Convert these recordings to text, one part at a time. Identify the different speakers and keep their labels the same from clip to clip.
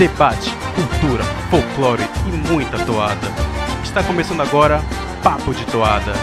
Speaker 1: debate, cultura, folclore e muita toada. Está começando agora Papo de Toada.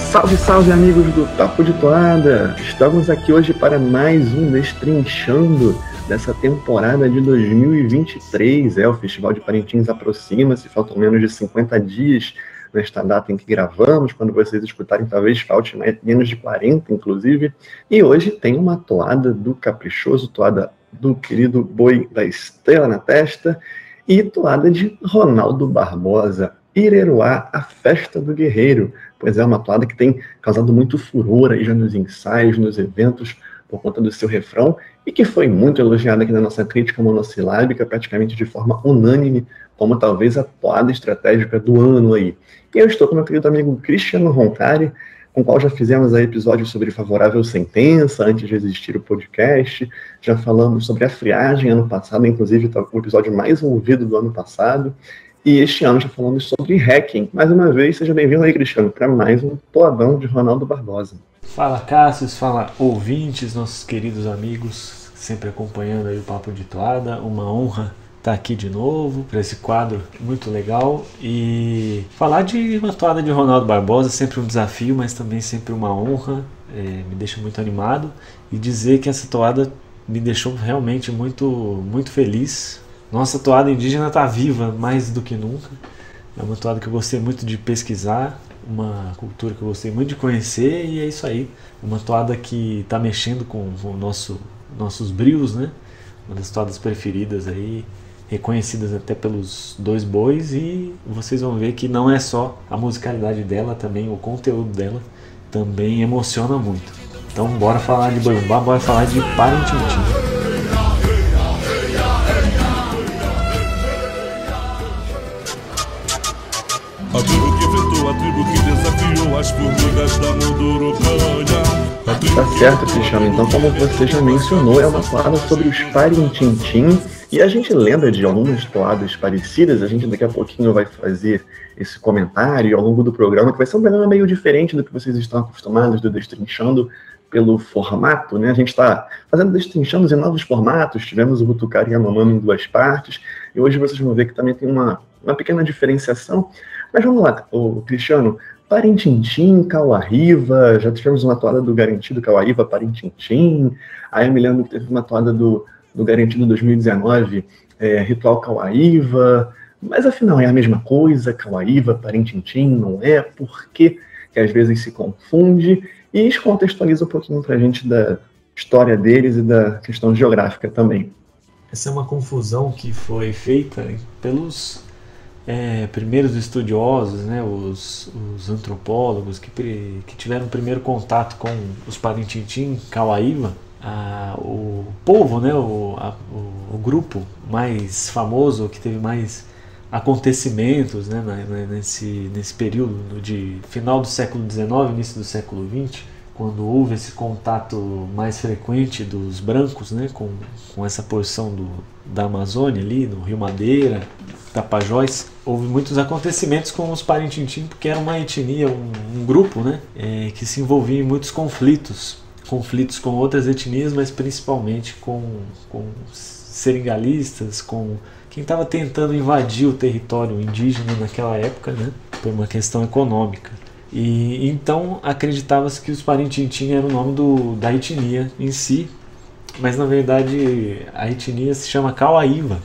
Speaker 2: Salve, salve amigos do Papo de Toada! Estamos aqui hoje para mais um Destrinchando dessa temporada de 2023. O Festival de Parintins aproxima-se, faltam menos de 50 dias nesta data em que gravamos. Quando vocês escutarem, talvez falte menos de 40, inclusive. E hoje tem uma toada do Caprichoso, toada do querido Boi da Estrela na Testa e toada de Ronaldo Barbosa, Ireruá, a Festa do Guerreiro. Pois é, uma toada que tem causado muito furor aí já nos ensaios, nos eventos, por conta do seu refrão, e que foi muito elogiada aqui na nossa crítica monossilábica, praticamente de forma unânime, como talvez a toada estratégica do ano aí. E eu estou com meu querido amigo Cristiano Roncari, com o qual já fizemos aí episódios sobre Favorável Sentença, antes de existir o podcast. Já falamos sobre a friagem ano passado, inclusive o episódio mais ouvido do ano passado. E este ano já falamos sobre hacking. Mais uma vez, seja bem-vindo aí, Cristiano, para mais um toadão de Ronaldo Barbosa.
Speaker 3: Fala, Cássius, fala ouvintes, nossos queridos amigos, sempre acompanhando aí o Papo de Toada. Uma honra estar aqui de novo para esse quadro muito legal. E falar de uma toada de Ronaldo Barbosa, sempre um desafio, mas também sempre uma honra, me deixa muito animado. E dizer que essa toada me deixou realmente muito feliz. Nossa toada indígena está viva mais do que nunca. É uma toada que eu gostei muito de pesquisar, uma cultura que eu gostei muito de conhecer, e é isso aí. Uma toada que está mexendo com nossos brios, né? Uma das toadas preferidas aí, reconhecidas até pelos dois bois, e vocês vão ver que não é só a musicalidade dela, também o conteúdo dela também emociona muito. Então bora falar de Boi-Bumbá, bora falar de Parintintim.
Speaker 4: A tribo que enfrentou, a tribo que desafiou as formigas da Mundurucanha.
Speaker 2: Tá certo, Cristiano. Então, como você já mencionou, é uma toada sobre os Parintintim. E a gente lembra de algumas toadas parecidas. A gente daqui a pouquinho vai fazer esse comentário ao longo do programa, que vai ser um programa meio diferente do que vocês estão acostumados do Destrinchando pelo formato, né? A gente está fazendo Destrinchando em novos formatos. Tivemos o Butucari e a Mamama em 2 partes. E hoje vocês vão ver que também tem uma pequena diferenciação. Mas vamos lá, Cristiano, Parintintim, Cauã-Riva, já tivemos uma toada do Garantido Cauã-Riva, Parintintim, aí eu me lembro que teve uma toada do Garantido 2019, Ritual Cauã-Riva, mas afinal é a mesma coisa, Cauã-Riva, Parintintim, não é? Por que às vezes se confunde? E descontextualiza um pouquinho pra gente da história deles e da questão geográfica também.
Speaker 3: Essa é uma confusão que foi feita pelos primeiros estudiosos, né, os antropólogos que tiveram o primeiro contato com os Parintintim, Cauã-Riva, o povo, né, o grupo mais famoso, que teve mais acontecimentos, né, nesse período de final do século XIX, início do século XX, quando houve esse contato mais frequente dos brancos, né, com essa porção da Amazônia ali, no Rio Madeira, Tapajós. Houve muitos acontecimentos com os Parintintim, porque era uma etnia, um grupo, né, que se envolvia em muitos conflitos com outras etnias, mas principalmente com seringalistas, com quem estava tentando invadir o território indígena naquela época, né, por uma questão econômica. E então acreditava-se que os Parintintim era o nome da etnia em si, mas na verdade a etnia se chama Cauã-Riva.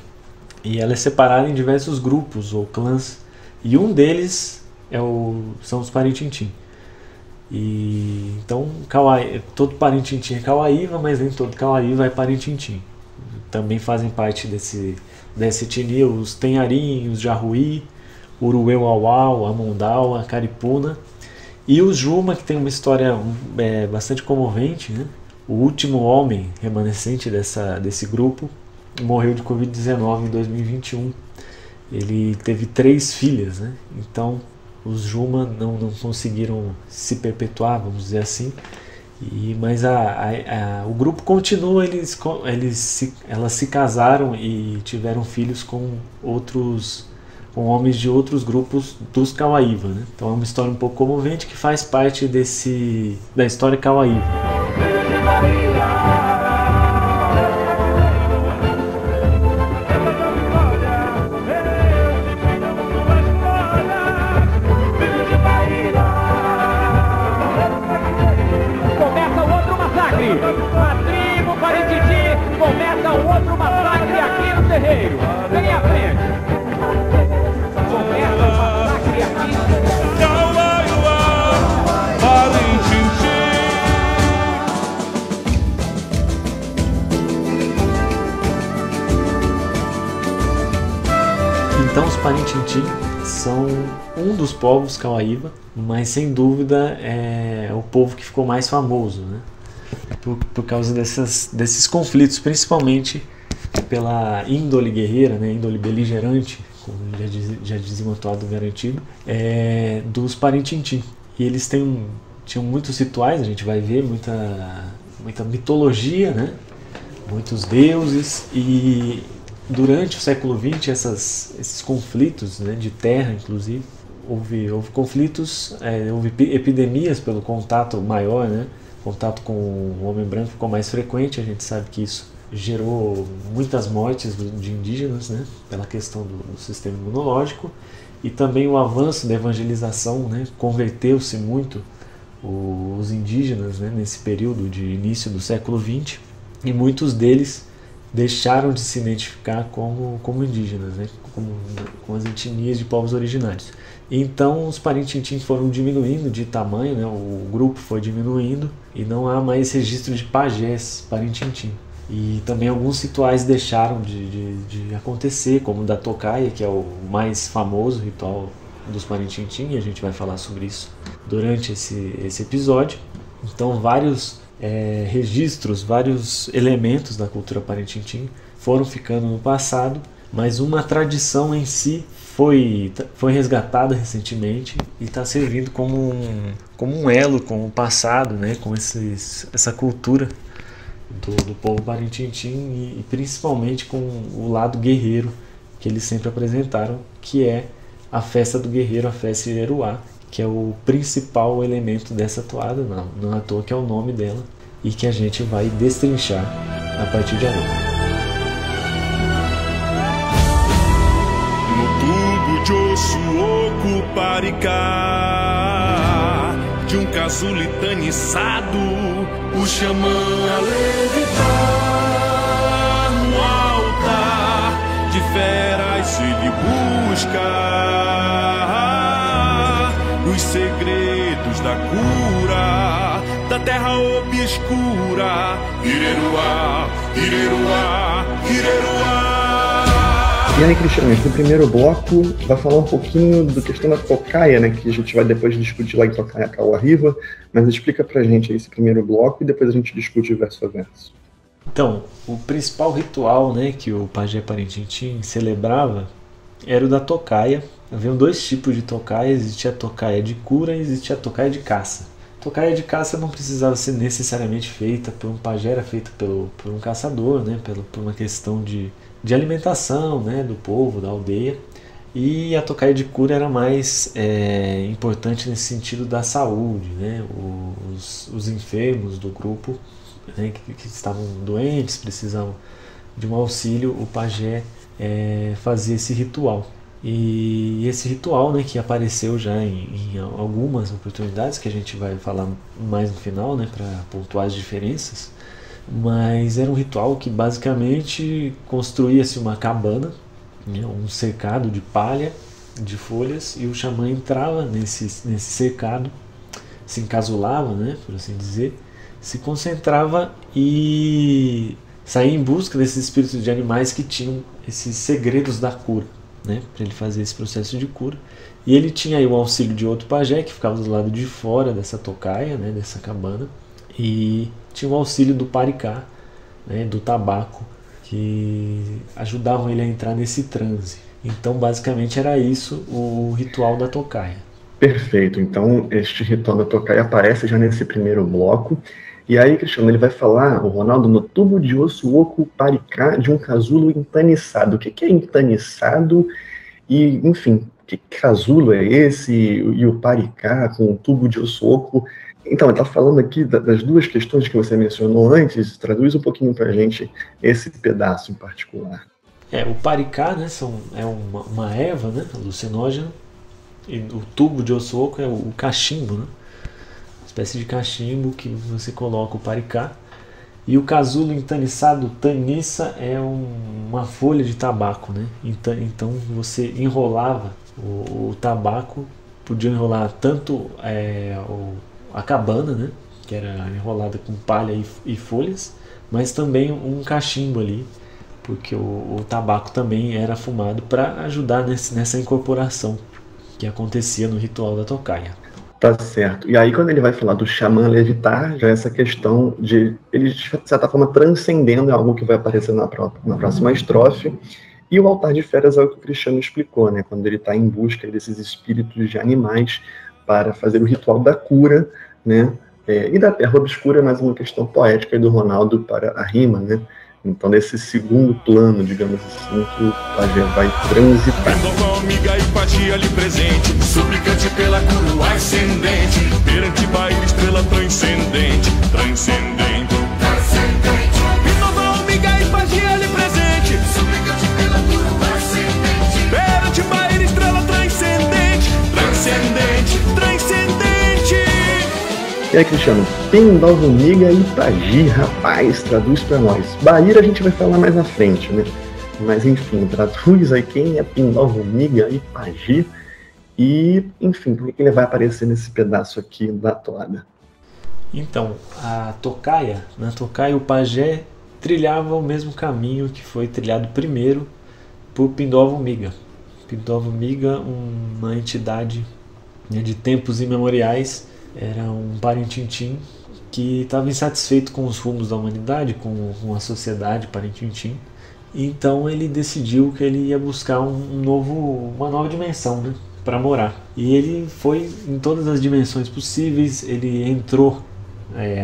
Speaker 3: E ela é separada em diversos grupos ou clãs, e um deles são os Parintintim. E então todo Parintintim é Cauã-Riva, mas nem todo Cauã-Riva é Parintintim. Também fazem parte dessa etnia os Tenharim, os Jarruí, Uruê-Uauau, Amondau, a Caripuna, e os Juma, que tem uma história bastante comovente, né? O último homem remanescente desse grupo morreu de Covid-19 em 2021. Ele teve 3 filhas, né? Então os Juma não conseguiram se perpetuar, vamos dizer assim. Mas o grupo continua, elas se casaram e tiveram filhos com outros com homens de outros grupos dos Cauaíva, né? Então é uma história um pouco comovente que faz parte da história Cauaíva.
Speaker 5: Começa um outro massacre! A tribo Parintiti começa um outro massacre aqui no terreiro! Vem à frente! Começa o massacre aqui!
Speaker 3: Então os Parintiti são um dos povos Cauaíva, mas sem dúvida é o povo que ficou mais famoso, né? Por causa desses conflitos, principalmente pela índole guerreira, né? Índole beligerante, como já dizia o Atuado Garantido, dos Parintiti. E eles tinham muitos rituais, a gente vai ver muita mitologia, né? Muitos deuses, e durante o século XX esses conflitos, né, de terra, inclusive, houve conflitos, houve epidemias pelo contato maior, né? O contato com o homem branco ficou mais frequente. A gente sabe que isso gerou muitas mortes de indígenas, né? Pela questão do sistema imunológico, e também o avanço da evangelização, né? Converteu-se muito os indígenas, né? Nesse período de início do século XX, e muitos deles deixaram de se identificar como indígenas, né? Com as etnias de povos originários. Então os Parintiti foram diminuindo de tamanho, né? O grupo foi diminuindo e não há mais registro de pajés Parintiti. E também alguns rituais deixaram de acontecer, como o da tocaia, que é o mais famoso ritual dos Parintiti, e a gente vai falar sobre isso durante esse episódio. Então vários registros, vários elementos da cultura Parintiti foram ficando no passado, mas uma tradição em si foi resgatada recentemente e está servindo como um elo com o passado, né? Com essa cultura do povo Parintiti, e principalmente com o lado guerreiro que eles sempre apresentaram, que é a festa do guerreiro, a festa Ireruá, que é o principal elemento dessa toada, não à toa que é o nome dela, e que a gente vai destrinchar a partir de agora.
Speaker 4: No tubo de osso oco paricá, de um casulo etaniçado, o xamã a levitar no altar de feras se lhe busca nos segredos da cura da terra obscura. Ireruá, Ireruá, Ireruá.
Speaker 2: E aí, Cristiano, no primeiro bloco vai falar um pouquinho da questão da tocaia, né, que a gente vai depois discutir lá em Tocaia Cauaíva, mas explica pra gente aí esse primeiro bloco e depois a gente discute verso a verso.
Speaker 3: Então, o principal ritual, né, que o pajé Parintiti celebrava era o da tocaia. Haviam dois tipos de tocaia: existia a tocaia de cura e existia a tocaia de caça. A tocaia de caça não precisava ser necessariamente feita por um pajé, era feita por um caçador, né, por uma questão de alimentação, né, do povo, da aldeia. E a tocaia de cura era mais importante nesse sentido da saúde, né? Os enfermos do grupo, né, que estavam doentes, precisavam de um auxílio, o pajé fazia esse ritual. E esse ritual, né, que apareceu já em algumas oportunidades, que a gente vai falar mais no final, né, para pontuar as diferenças, mas era um ritual que basicamente construía-se uma cabana, né, um cercado de palha, de folhas, e o xamã entrava nesse cercado, se encasulava, né, por assim dizer, se concentrava e saía em busca desses espíritos de animais que tinham esses segredos da cura, né, para ele fazer esse processo de cura. E ele tinha aí o auxílio de outro pajé que ficava do lado de fora dessa tocaia, né, dessa cabana, e tinha o auxílio do paricá, né, do tabaco, que ajudavam ele a entrar nesse transe. Então basicamente era isso o ritual da tocaia.
Speaker 2: Perfeito, então este ritual da tocaia aparece já nesse primeiro bloco. E aí, Cristiano, ele vai falar, o Ronaldo, no tubo de osso oco paricá de um casulo entaniçado. O que é entaniçado E, enfim, que casulo é esse? E o paricá com o tubo de osso oco? Então, ele está falando aqui das duas questões que você mencionou antes. Traduz um pouquinho para a gente esse pedaço em particular.
Speaker 3: O paricá, né, é uma erva, né, alucinógena, e o tubo de osso oco é o cachimbo, né, uma espécie de cachimbo que você coloca o paricá. E o casulo intaniçado, taniça, é uma folha de tabaco, né? Então você enrolava o tabaco, podia enrolar tanto a cabana, né? Que era enrolada com palha e folhas, mas também um cachimbo ali, porque o tabaco também era fumado para ajudar nessa incorporação que acontecia no ritual da tocaia.
Speaker 2: Tá certo. E aí, quando ele vai falar do xamã levitar, já é essa questão de ele, de certa forma, transcendendo algo que vai aparecer na próxima estrofe. E o altar de feras é o que o Cristiano explicou, né? Quando ele está em busca desses espíritos de animais para fazer o ritual da cura, né? E da terra obscura, mais uma questão poética do Ronaldo para a rima, né? Então, nesse segundo plano, digamos assim, que o pajé vai transitar.
Speaker 4: Amiga e pagia ali presente, suplicante pela coroa ascendente, perante baile estrela transcendente, transcendente, transcendente. Nova amiga e pagia ali presente, suplicante pela coroa ascendente, perante baile estrela transcendente, transcendente, transcendente.
Speaker 2: E aí, Cristiano, Pindorrumiga e Pagi, rapaz, traduz pra nós. Bahia a gente vai falar mais na frente, né? Mas, enfim, traduz aí quem é Pindorrumiga e Pagi. E, enfim, por que ele vai aparecer nesse pedaço aqui da toada?
Speaker 3: Então, na tocaia, o pajé trilhava o mesmo caminho que foi trilhado primeiro por Pindorrumiga. Pindorrumiga, uma entidade, né, de tempos imemoriais, era um Parintintim que estava insatisfeito com os rumos da humanidade, com a sociedade Parintintim. Então ele decidiu que ele ia buscar uma nova dimensão, né, para morar. E ele foi em todas as dimensões possíveis. Ele entrou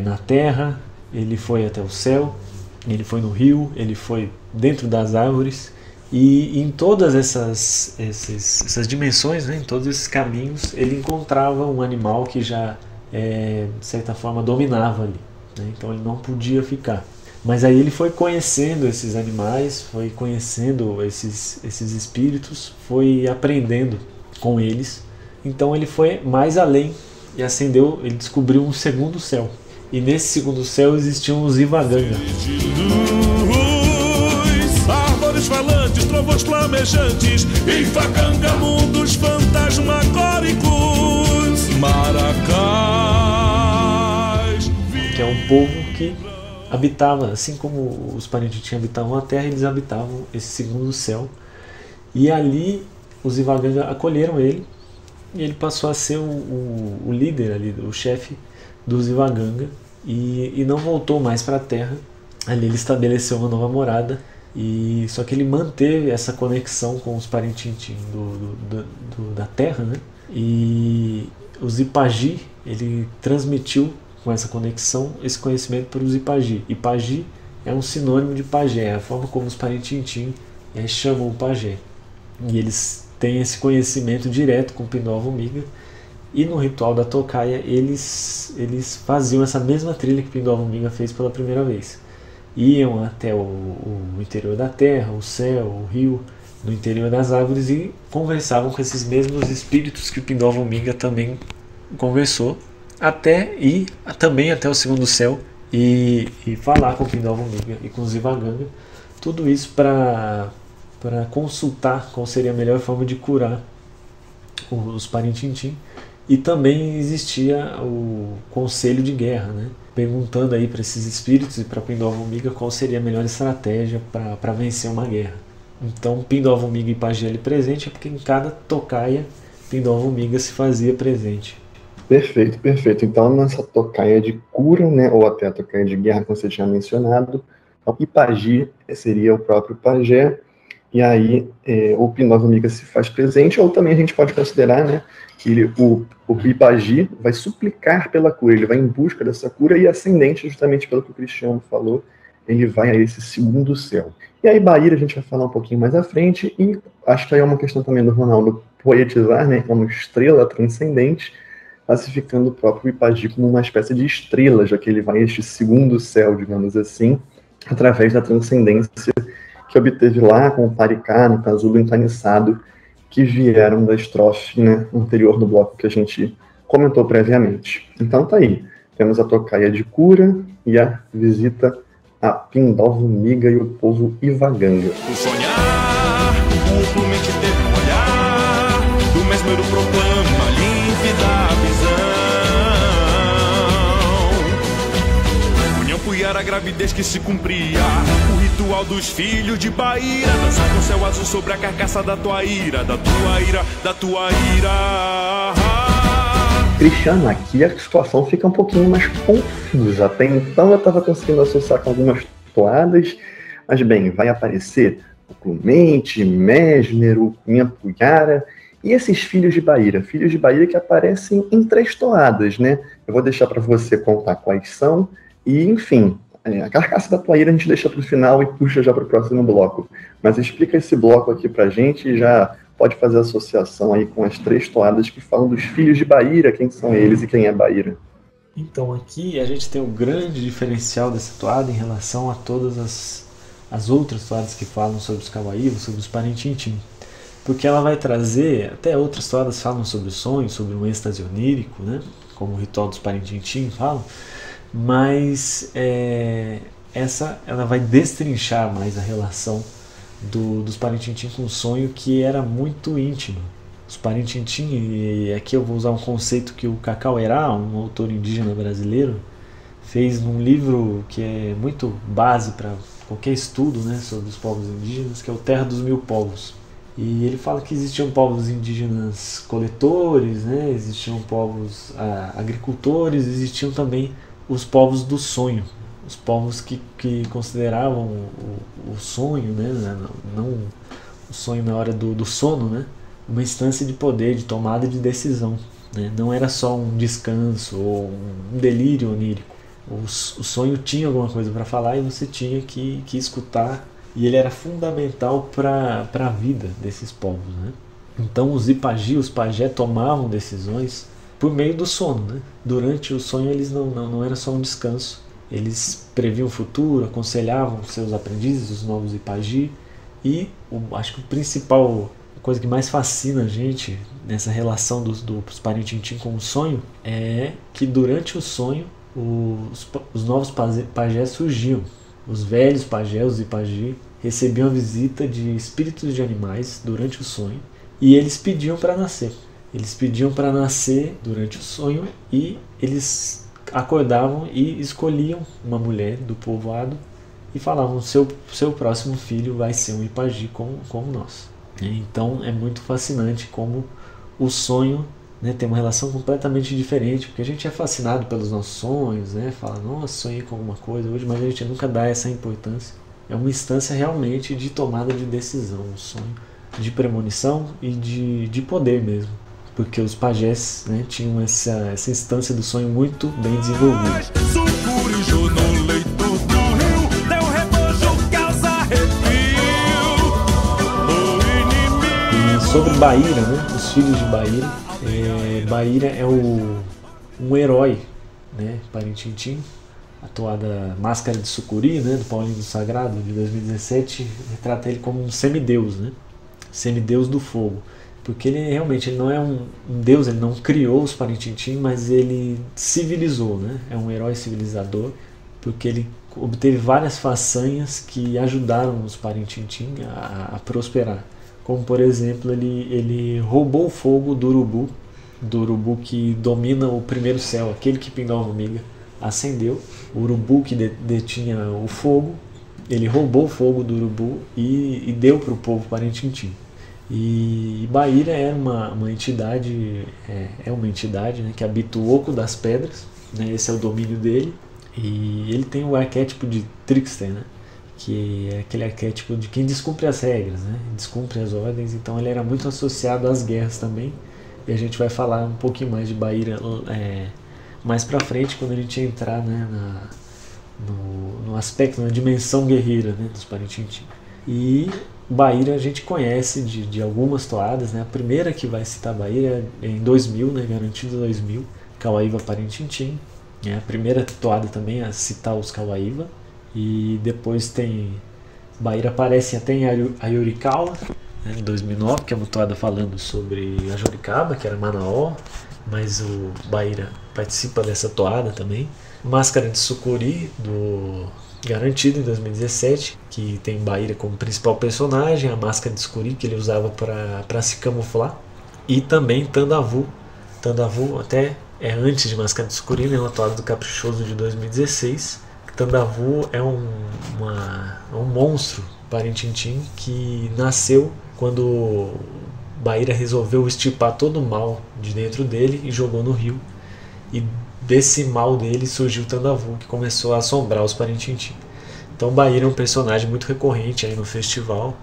Speaker 3: na terra, ele foi até o céu, ele foi no rio, ele foi dentro das árvores. E em todas essas dimensões, né, em todos esses caminhos, ele encontrava um animal que já, de certa forma, dominava ali, né? Então ele não podia ficar. Mas aí ele foi conhecendo esses animais, foi conhecendo esses espíritos, foi aprendendo com eles. Então ele foi mais além e ele descobriu um segundo céu. E nesse segundo céu existiam os Ivaganga.
Speaker 4: Árvores falantes, trovões flamejantes, Ivaganga, mundos fantasmagóricos, maracás.
Speaker 3: Que é um povo que habitava, assim como os Parintintim habitavam a terra, eles habitavam esse segundo céu. E ali os Ivaganga acolheram ele, e ele passou a ser o líder ali, o chefe dos Ivaganga, e não voltou mais para a terra. Ali ele estabeleceu uma nova morada. Só que ele manteve essa conexão com os Parintintim da terra, né? E os Ipagi, ele transmitiu com essa conexão esse conhecimento para os Ipagi. Ipagi é um sinônimo de pajé, é a forma como os Parintintim chamam o pajé. E eles têm esse conhecimento direto com Pindorrumiga. E no ritual da tocaia eles faziam essa mesma trilha que Pindorrumiga fez pela primeira vez. Iam até o interior da terra, o céu, o rio, no interior das árvores, e conversavam com esses mesmos espíritos que o Pindorrumiga também conversou, até ir também até o segundo céu e falar com o Pindorrumiga e com os Ivaganga. Tudo isso para consultar qual seria a melhor forma de curar os Parintintim. E também existia o conselho de guerra, né? Perguntando aí para esses espíritos e para Pindorrumiga qual seria a melhor estratégia para vencer uma guerra. Então Pindorrumiga e Pagi ali presente é porque em cada tocaia Pindorrumiga se fazia presente.
Speaker 2: Perfeito, perfeito. Então nessa tocaia de cura, né, ou até a tocaia de guerra, como você tinha mencionado, o Ipagi seria o próprio pajé, e aí o Pindorrumiga se faz presente, ou também a gente pode considerar, né, que o Ipagi vai suplicar pela cura, ele vai em busca dessa cura, e ascendente, justamente pelo que o Cristiano falou, ele vai a esse segundo céu. E aí Baíra a gente vai falar um pouquinho mais à frente, e acho que aí é uma questão também do Ronaldo poetizar, né, como estrela transcendente, classificando o próprio Ipagi como uma espécie de estrela, já que ele vai a este segundo céu, digamos assim, através da transcendência que obteve lá com o Paricá, no casulo encarniçado, que vieram da estrofe, né, anterior do bloco que a gente comentou previamente. Então tá aí, temos a tocaia de cura e a visita a Pindorvo Miga e o povo Ivaganga.
Speaker 4: O sonhar, o opumente teve um olhar, do mesmero proclama lívida visão. União Puiar a gravidez que se cumpria, o ritual dos filhos de Baíra, dançar com o céu azul sobre a carcaça da tua ira, da tua ira, da tua ira.
Speaker 2: Cristiano, aqui a situação fica um pouquinho mais confusa. Até então eu estava conseguindo associar com algumas toadas, mas bem, vai aparecer o Clemente, Mesmero, Cunha Puiara e esses filhos de Baíra que aparecem em 3 toadas, né? Eu vou deixar para você contar quais são e, enfim, a carcaça da tua ira a gente deixa para o final e puxa já para o próximo bloco. Mas explica esse bloco aqui para a gente e já pode fazer associação aí com as 3 toadas que falam dos filhos de Baíra, quem são eles e quem é Baíra.
Speaker 3: Então aqui a gente tem o grande diferencial dessa toada em relação a todas as outras toadas que falam sobre os Cauaívos, sobre os Parintintim. Porque ela vai trazer, até outras toadas falam sobre o sonho, sobre um êxtase onírico, né? Como o ritual dos Parintintim falam, mas essa ela vai destrinchar mais a relação dos Parintintim com o sonho, que era muito íntimo. Os Parintintim, e aqui eu vou usar um conceito que o Cacauerá, um autor indígena brasileiro, fez num livro que é muito base para qualquer estudo, né, sobre os povos indígenas, que é o Terra dos Mil Povos. E ele fala que existiam povos indígenas coletores, né, existiam povos agricultores, existiam também os povos do sonho. Os povos que consideravam o sonho, né, não o sonho na hora do sono, né, uma instância de poder, de tomada de decisão, né, não era só um descanso ou um delírio onírico. O sonho tinha alguma coisa para falar e você tinha que escutar, e ele era fundamental para a vida desses povos, né. Então os Ipagi, os pajé, tomavam decisões por meio do sono, né. Durante o sonho eles não era só um descanso. Eles previam o futuro, aconselhavam seus aprendizes, os novos Ipagi, e acho que a coisa que mais fascina a gente nessa relação dos Parintintim com o sonho é que durante o sonho os novos pajés surgiam. Os velhos pajés, os Ipagi, recebiam a visita de espíritos de animais durante o sonho e eles pediam para nascer. Eles pediam para nascer durante o sonho e eles acordavam e escolhiam uma mulher do povoado e falavam: seu próximo filho vai ser um Ipagi como nós. Então é muito fascinante como o sonho, né, tem uma relação completamente diferente, porque a gente é fascinado pelos nossos sonhos, né, fala, nossa, sonhei com alguma coisa hoje, mas a gente nunca dá essa importância. É uma instância realmente de tomada de decisão, um sonho de premonição e de poder mesmo. Porque os pajés, né, tinham essa instância do sonho muito bem desenvolvida. E sobre Baíra, né, os filhos de Baíra, Baíra é um herói, né, Parintintim. A toada Máscara de Sucuri, né, do Paulinho do Sagrado, de 2017, retrata ele como um semideus, né, semideus do fogo. Porque ele realmente não é um deus, ele não criou os Parintintim, mas ele civilizou, né? É um herói civilizador, porque ele obteve várias façanhas que ajudaram os Parintintim a prosperar. Como, por exemplo, ele roubou o fogo do urubu que domina o primeiro céu, aquele que Pindorvo Miga acendeu. O urubu que detinha o fogo, ele roubou o fogo do urubu e deu para o povo Parintintim. E Baíra era uma entidade, uma entidade, né, que habita o oco das pedras, né, esse é o domínio dele, e ele tem o arquétipo de trickster, né, que é aquele arquétipo de quem descumpre as regras, né, descumpre as ordens. Então ele era muito associado às guerras também, e a gente vai falar um pouquinho mais de Baíra mais pra frente, quando a gente entrar, né, no aspecto, na dimensão guerreira, né, dos Parintins. E Baíra a gente conhece de algumas toadas, né? A primeira que vai citar Baíra é em 2000, né? Garantido 2000, Cauaíva Parintintim. É a primeira toada também a citar os Cauaíva. E depois tem Baíra aparece até em Ayuricala, né, em 2009, que é uma toada falando sobre a Joricaba, que era Manaó, mas o Baíra participa dessa toada também. Máscara de Sucuri, do Garantido, em 2017, que tem Baíra como principal personagem, a máscara de Sucuri que ele usava para se camuflar, e também Tandavu. Tandavu até é antes de Máscara de Sucuri, né, uma toada do Caprichoso de 2016. Tandavu é um monstro Parintintim que nasceu quando Baíra resolveu extirpar todo o mal de dentro dele e jogou no rio. E desse mal dele surgiu Tandavu, que começou a assombrar os Parintintim. Então Baíra é um personagem muito recorrente aí no festival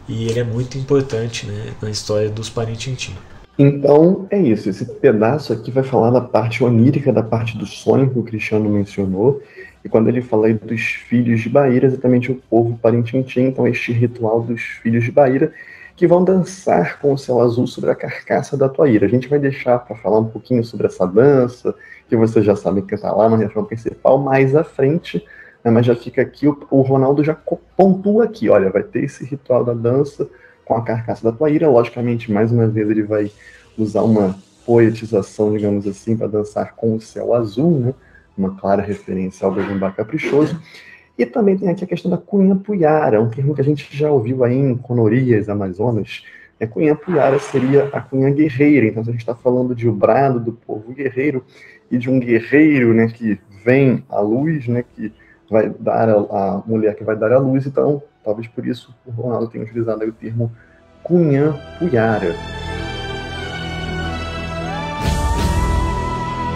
Speaker 3: e ele é muito importante, né, na história dos Parintintim.
Speaker 2: Então é isso, esse pedaço aqui vai falar da parte onírica, da parte do sonho que o Cristiano mencionou, e quando ele fala aí dos filhos de Baíra, exatamente o povo Parintintim, então este ritual dos filhos de Baíra, que vão dançar com o céu azul sobre a carcaça da Toaíra. A gente vai deixar para falar um pouquinho sobre essa dança, que vocês já sabem que está lá na região principal, mais à frente, né, mas já fica aqui, o Ronaldo já pontua aqui, olha, vai ter esse ritual da dança com a carcaça da Toaíra. Logicamente, mais uma vez, ele vai usar uma poetização, digamos assim, para dançar com o céu azul, né? Uma clara referência ao Berimbau Caprichoso. E também tem aqui a questão da Cunhapuiara, um termo que a gente já ouviu aí em Conorias, Amazonas. Cunhapuiara seria a cunha guerreira, então a gente está falando de o brado do povo guerreiro e de um guerreiro, né, que vem à luz, né, que vai dar a mulher que vai dar à luz. Então, talvez por isso o Ronaldo tenha utilizado aí o termo Cunhapuiara.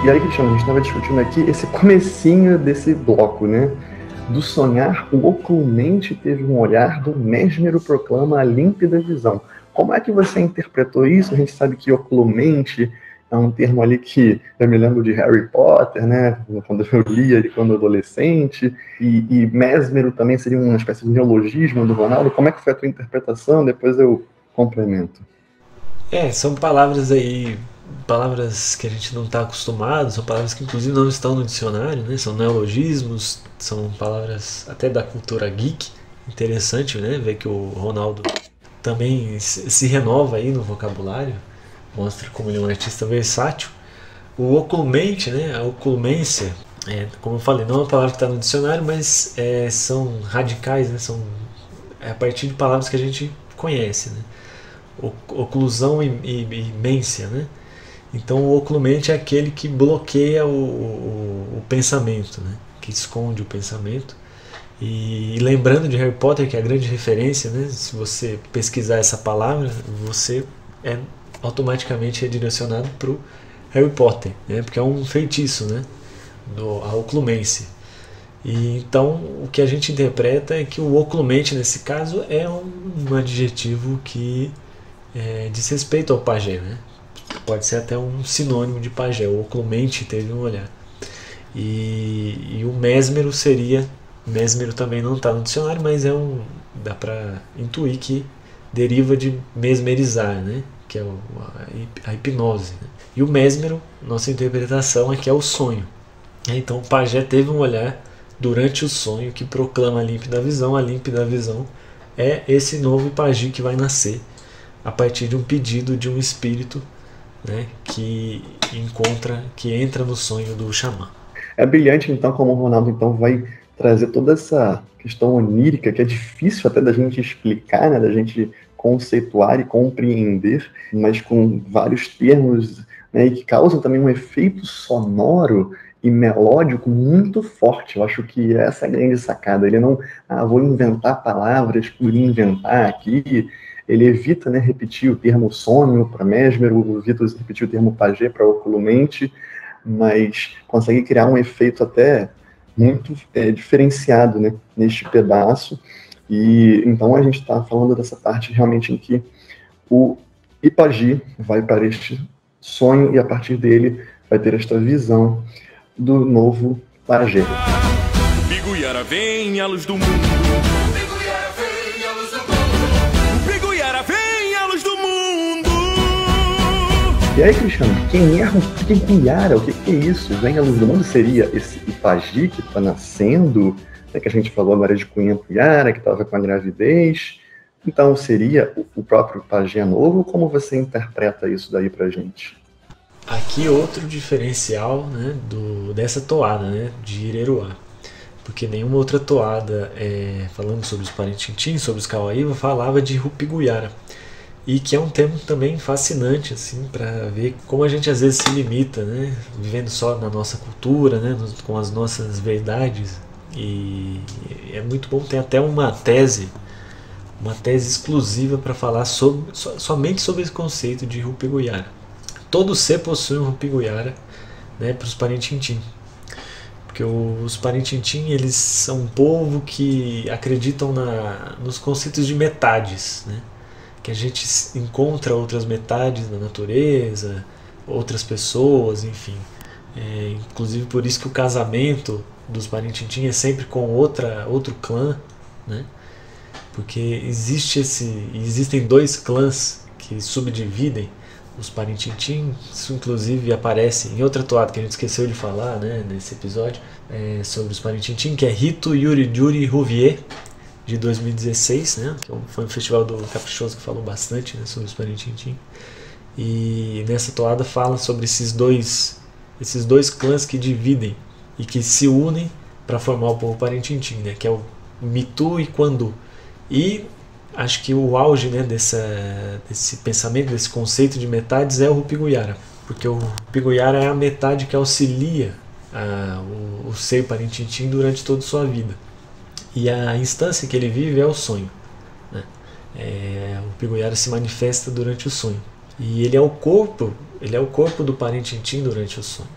Speaker 2: E aí, Cristiano, a gente estava discutindo aqui esse comecinho desse bloco, né? Do sonhar, o oculmente teve um olhar, do mesmero proclama a límpida visão. Como é que você interpretou isso? A gente sabe que oculmente é um termo ali que eu me lembro de Harry Potter, né? Quando eu li ele quando adolescente, e mesmero também seria uma espécie de neologismo do Ronaldo. Como é que foi a tua interpretação? Depois eu complemento.
Speaker 3: São palavras aí, palavras que a gente não está acostumado, são palavras que inclusive não estão no dicionário, né? São neologismos, são palavras até da cultura geek. Interessante, né? Ver que o Ronaldo também se renova aí no vocabulário, mostra como ele é um artista versátil. O oculmente, né? A oculmência, como eu falei, não é uma palavra que está no dicionário, mas são radicais, né? São a partir de palavras que a gente conhece, né? Oclusão e mência, né? Então o oculmente é aquele que bloqueia o pensamento, né? Que esconde o pensamento. E lembrando de Harry Potter, que é a grande referência, né? Se você pesquisar essa palavra, você automaticamente é direcionado para o Harry Potter, né? Porque é um feitiço, né? A oclumência. E então o que a gente interpreta é que o oclumente nesse caso é um adjetivo que diz respeito ao pajé, né? Pode ser até um sinônimo de pajé. O oclumente teve um olhar. E o mesmero seria... Mesmero também não está no dicionário, mas dá para intuir que deriva de mesmerizar, né? Que é a hipnose, né? E o mesmero, nossa interpretação é que é o sonho. Então o pajé teve um olhar durante o sonho que proclama a límpida visão. A límpida visão é esse novo pajé que vai nascer a partir de um pedido de um espírito, né, que entra no sonho do xamã.
Speaker 2: É brilhante, então, como o Ronaldo então vai trazer toda essa questão onírica, que é difícil até da gente explicar, né, da gente conceituar e compreender, mas com vários termos, né, e que causam também um efeito sonoro e melódico muito forte. Eu acho que essa é a grande sacada. Ele não, vou inventar palavras por inventar aqui. Ele evita, né, repetir o termo sonho para mesmero, evita repetir o termo pajé para oculumente, mas consegue criar um efeito até muito diferenciado, né, neste pedaço. E então a gente está falando dessa parte realmente em que o Ipagi vai para este sonho e a partir dele vai ter esta visão do novo pajé.
Speaker 4: Piguiara vem a luz do mundo. Piguiara vem a luz do mundo. Piguiara vem a luz do mundo.
Speaker 2: E aí, Cristiano, quem é o Piguiara? O que é isso? Vem a luz do mundo? Seria esse Ipagi que está nascendo, né, que a gente falou agora de Cunhampuiara, que estava com a gravidez. Então, seria o próprio Pajé novo? Como você interpreta isso daí pra gente?
Speaker 3: Aqui outro diferencial, né, dessa toada, né, de Ireruá. Porque nenhuma outra toada, falando sobre os Parintintins, sobre os Cauaíba, falava de Rupiguiara. E que é um tema também fascinante, assim, para ver como a gente às vezes se limita, né, vivendo só na nossa cultura, né, com as nossas verdades. E é muito bom ter até uma tese exclusiva para falar somente sobre esse conceito de Rupiguiara. Todo ser possui um Rupiguiara, né, para os Parintintins. Porque os Parintintins, eles são um povo que acreditam nos conceitos de metades, né? Que a gente encontra outras metades na natureza, outras pessoas, enfim. Inclusive por isso que o casamento dos Parintintins é sempre com outro clã, né? Porque existem dois clãs que subdividem os Parintintins. Isso inclusive aparece em outra toada que a gente esqueceu de falar, né, nesse episódio, sobre os Parintintins, que é Rito Yuri Yuri Rouvier, de 2016, né, que foi um festival do Caprichoso que falou bastante, né, sobre os Parintintins. E nessa toada fala sobre esses dois clãs que dividem e que se unem para formar o povo Parintintim, né, que é o Mitu e Quandu. E acho que o auge, né, desse pensamento, desse conceito de metades é o Rupiguiara, porque o Rupiguiara é a metade que auxilia o ser Parintintim durante toda a sua vida. E a instância que ele vive é o sonho, né? O Rupiguiara se manifesta durante o sonho. E ele é o corpo do Parintintim durante o sonho.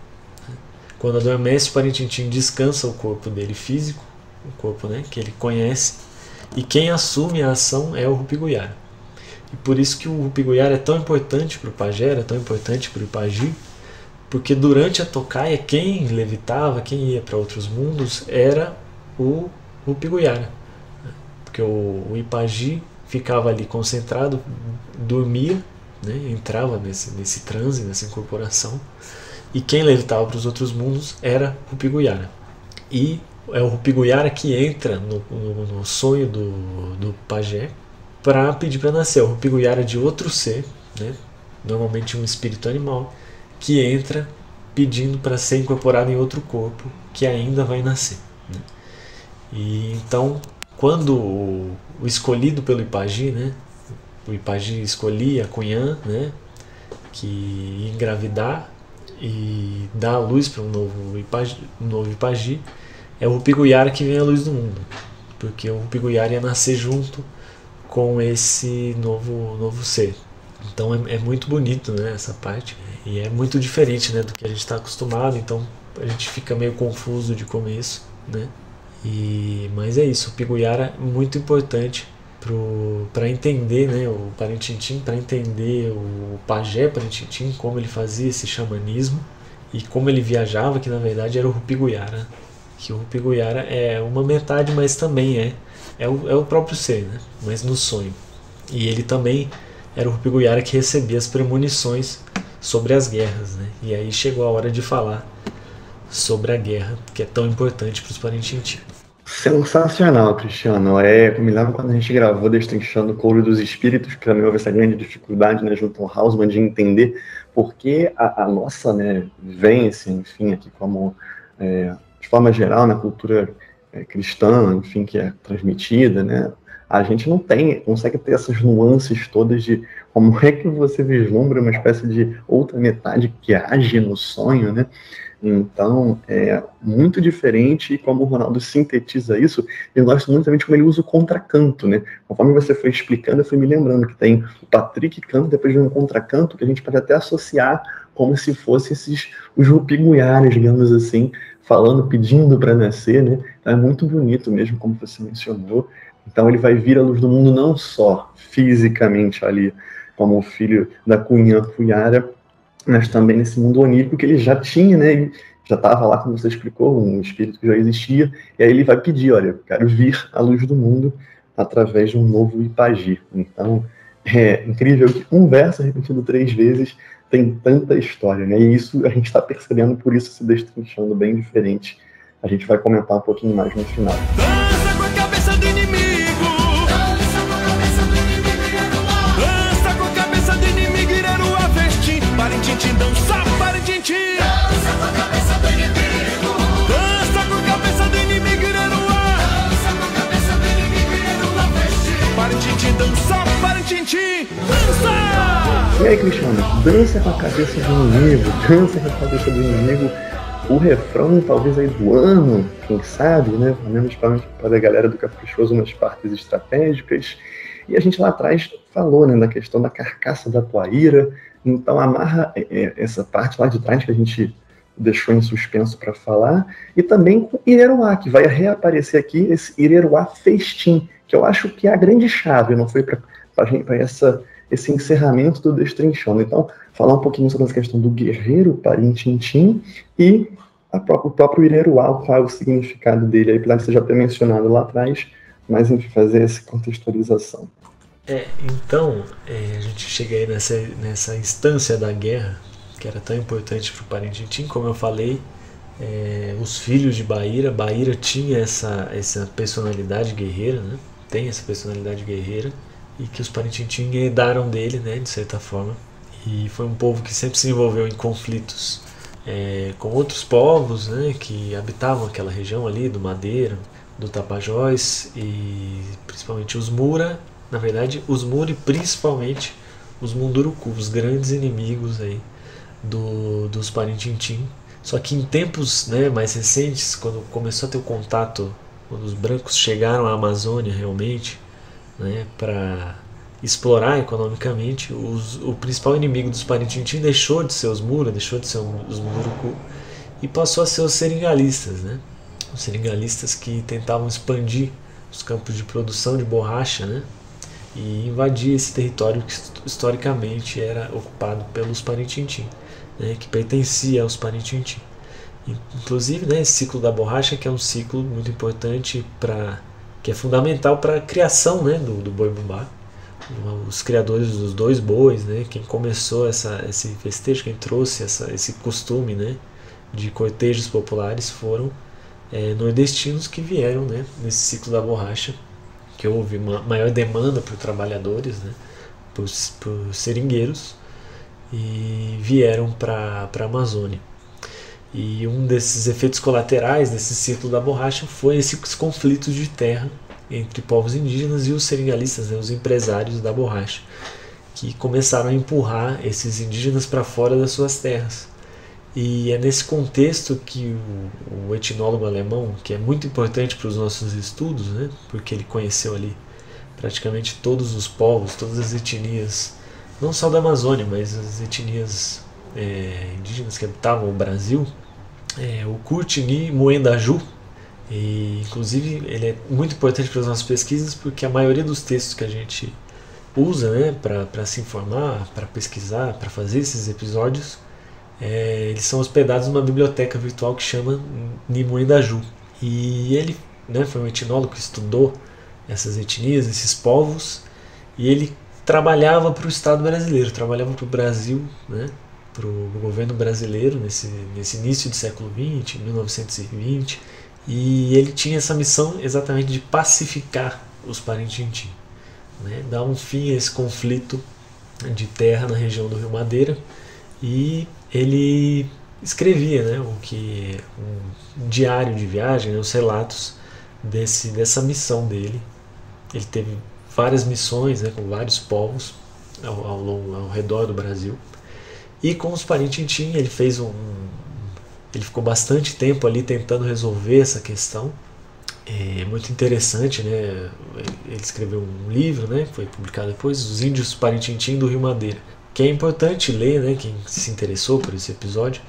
Speaker 3: Quando adormece, o Parintintim descansa o corpo dele físico, o corpo, né, que ele conhece, e quem assume a ação é o Rupiguiara. E por isso que o Rupiguiara é tão importante para o Pajé, é tão importante para o Ipagi, porque durante a tocaia, quem levitava, quem ia para outros mundos, era o Rupiguiara. Porque o Ipagi ficava ali concentrado, dormia, né, entrava nesse transe, nessa incorporação, e quem levitava para os outros mundos era o Rupiguiara. E é o Rupiguiara que entra no sonho do Pajé para pedir para nascer. O Rupiguiara de outro ser, né, normalmente um espírito animal, que entra pedindo para ser incorporado em outro corpo que ainda vai nascer, né? E então, quando o escolhido pelo Ipagi, né, o Ipagi escolhia a Cunhã, né, que ia engravidar e dar a luz para um novo Ipagi, é o Rupiguiara que vem à luz do mundo, porque o Rupiguiara ia nascer junto com esse novo ser. Então é muito bonito, né, essa parte, e é muito diferente, né, do que a gente está acostumado, então a gente fica meio confuso de começo, né? Mas é isso, o Rupiguiara é muito importante para entender, né, o Parintintim, para entender o Pajé Parintintim, como ele fazia esse xamanismo e como ele viajava, que na verdade era o Rupiguiara, que o Rupiguiara é uma metade, mas também é o próprio ser, né, mas no sonho. E ele também era o Rupiguiara que recebia as premonições sobre as guerras, né? E aí chegou a hora de falar sobre a guerra, que é tão importante para os Parintintim.
Speaker 2: Sensacional, Cristiano. Eu me lembro quando a gente gravou Destrinchando o Couro dos Espíritos, que também houve essa grande dificuldade, né, junto ao Hausmann, de entender por que a nossa, né, vivência, enfim, aqui como, de forma geral, na cultura cristã, enfim, que é transmitida, né, a gente não consegue ter essas nuances todas de como é que você vislumbra uma espécie de outra metade que age no sonho, né? Então, é muito diferente, e como o Ronaldo sintetiza isso, eu gosto muito também de como ele usa o contracanto, né? Conforme você foi explicando, eu fui me lembrando que tem o Patrick canta, depois de um contracanto, que a gente pode até associar como se fossem os Rupiguiaras, digamos assim, falando, pedindo para nascer, né? Então, é muito bonito mesmo, como você mencionou. Então ele vai vir à luz do mundo não só fisicamente ali, como o filho da Cunhampuiara, mas também nesse mundo onírico que ele já tinha, né? já estava lá, como você explicou, um espírito que já existia, e aí ele vai pedir, olha, eu quero vir à luz do mundo através de um novo Ipagi. Então, é incrível que um verso repetido 3 vezes tem tanta história, né? E isso a gente está percebendo, por isso se destrinchando bem diferente. A gente vai comentar um pouquinho mais no final.
Speaker 4: Dança com a cabeça do inimigo. Dança com a cabeça do inimigo. Dança com a cabeça do inimigo, Ireruá vestir. Parintintim, dança, Parintintim. Dança com a cabeça do inimigo. Dança com a cabeça do inimigo, Ireruá. Dança com a cabeça do inimigo, Ireruá vestir. Parintintim, dança, Parintintim. Dança!
Speaker 2: E aí, Cristiano, dança com a cabeça do inimigo, dança com a cabeça do inimigo. O refrão, talvez aí do ano, quem sabe, né? Pelo menos para a galera do Caprichoso, umas partes estratégicas. E a gente lá atrás falou, né, da questão da carcaça da Tuaíra. Então amarra essa parte lá de trás que a gente deixou em suspenso para falar. E também com Ireruá, que vai reaparecer aqui, esse Ireruá Festim, que eu acho que é a grande chave, não foi para esse encerramento do Destrinchando. Então, falar um pouquinho sobre essa questão do guerreiro Parintintim e o próprio Ireruá, qual é o significado dele, aí, apesar de você já ter mencionado lá atrás, mas enfim, fazer essa contextualização.
Speaker 3: Então, a gente chega aí nessa instância da guerra, que era tão importante para o Parintintim, como eu falei, os filhos de Baíra tinha essa personalidade guerreira, né? Tem essa personalidade guerreira, e que os Parintintim herdaram dele, né, de certa forma. E foi um povo que sempre se envolveu em conflitos com outros povos, né, que habitavam aquela região ali do Madeira, do Tapajós, e principalmente os Mura, na verdade os Mura e principalmente os Munduruku, os grandes inimigos aí dos Parintintim. Só que em tempos, né, mais recentes, quando começou a ter o contato, quando os brancos chegaram à Amazônia realmente, né, para explorar economicamente, o principal inimigo dos Parintintim deixou de ser os Mura, deixou de ser os Munduruku e passou a ser os seringalistas, né? Os seringalistas que tentavam expandir os campos de produção de borracha, né, e invadir esse território que historicamente era ocupado pelos Parintintim, né, que pertencia aos Parintintim. Inclusive, né, esse ciclo da borracha, que é um ciclo muito importante que é fundamental para a criação, né, do boi-bumbá. Os criadores dos 2 bois, né, quem começou esse festejo, quem trouxe esse costume, né, de cortejos populares foram nordestinos que vieram, né, nesse ciclo da borracha, que houve uma maior demanda por trabalhadores, né, por seringueiros, e vieram para a Amazônia. E um desses efeitos colaterais desse ciclo da borracha foi esses conflitos de terra entre povos indígenas e os seringalistas, né, os empresários da borracha, que começaram a empurrar esses indígenas para fora das suas terras. E é nesse contexto que o etnólogo alemão, que é muito importante para os nossos estudos, né, porque ele conheceu ali praticamente todos os povos, todas as etnias, não só da Amazônia, mas as etnias indígenas que habitavam o Brasil, o Curtini Muendaju. E, inclusive, ele é muito importante para as nossas pesquisas, porque a maioria dos textos que a gente usa, né, para se informar, para pesquisar, para fazer esses episódios, eles são hospedados numa biblioteca virtual que chama Nimuendaju. E ele, né, foi um etnólogo que estudou essas etnias, esses povos, e ele trabalhava para o Estado brasileiro, trabalhava para o Brasil, né, para o governo brasileiro nesse início do século XX, 1920, e ele tinha essa missão exatamente de pacificar os Parintintim, né, dar um fim a esse conflito de terra na região do Rio Madeira, e ele escrevia, né, um diário de viagem, né, os relatos dessa missão dele. Ele teve várias missões, né, com vários povos ao redor do Brasil. E com os Parintintim ele ele ficou bastante tempo ali tentando resolver essa questão. É muito interessante, né? Ele escreveu um livro, né, que foi publicado depois, Os Índios Parintintim do Rio Madeira, que é importante ler, né, quem se interessou por esse episódio,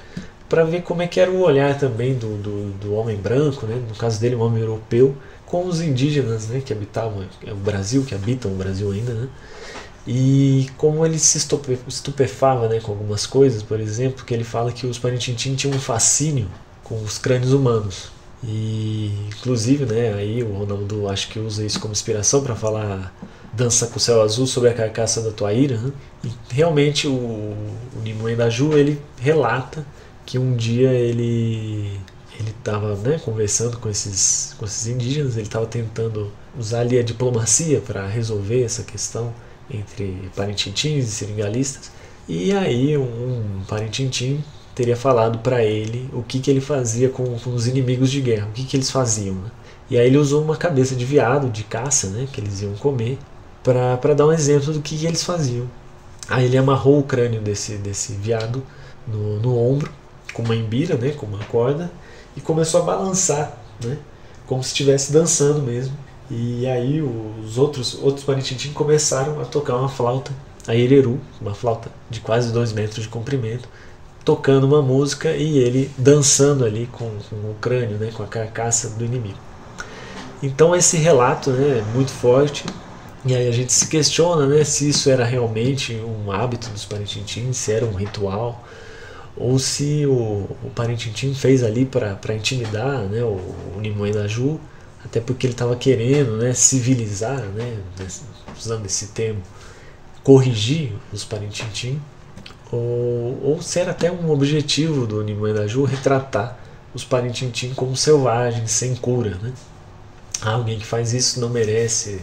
Speaker 3: para ver como é que era o olhar também do homem branco, né, no caso dele um homem europeu, com os indígenas, né, que habitavam o Brasil, que habitam o Brasil ainda, né, e como ele se estupefava, né, com algumas coisas. Por exemplo, que ele fala que os Parintintim tinham um fascínio com os crânios humanos. E inclusive, né, aí o Ronaldo acho que usa isso como inspiração para falar Dança com o Céu Azul sobre a carcaça da Tuaíra, né? E realmente o Nimue Daju, ele relata que um dia ele estava, né, conversando com esses indígenas, ele estava tentando usar ali a diplomacia para resolver essa questão entre Parintintins e seringalistas, e aí um Parintintim teria falado para ele o que ele fazia com os inimigos de guerra, o que eles faziam, né? E aí ele usou uma cabeça de veado, de caça, né, que eles iam comer, para dar um exemplo do que eles faziam. Aí ele amarrou o crânio desse veado no ombro, com uma embira, né, com uma corda, e começou a balançar, né, como se estivesse dançando mesmo. E aí os outros Parintintins começaram a tocar uma flauta, a ireru, uma flauta de quase 2 metros de comprimento, tocando uma música e ele dançando ali com o crânio, né, com a carcaça do inimigo. Então esse relato, né, é muito forte, e aí a gente se questiona, né, se isso era realmente um hábito dos Parintintins, se era um ritual, ou se o Parintintim fez ali para intimidar, né, o Nimue Daju, até porque ele estava querendo, né, civilizar, né, usando esse termo, corrigir os Parintintim, ou se era até um objetivo do Nimue Daju retratar os Parintintim como selvagens, sem cura, né? Alguém que faz isso não merece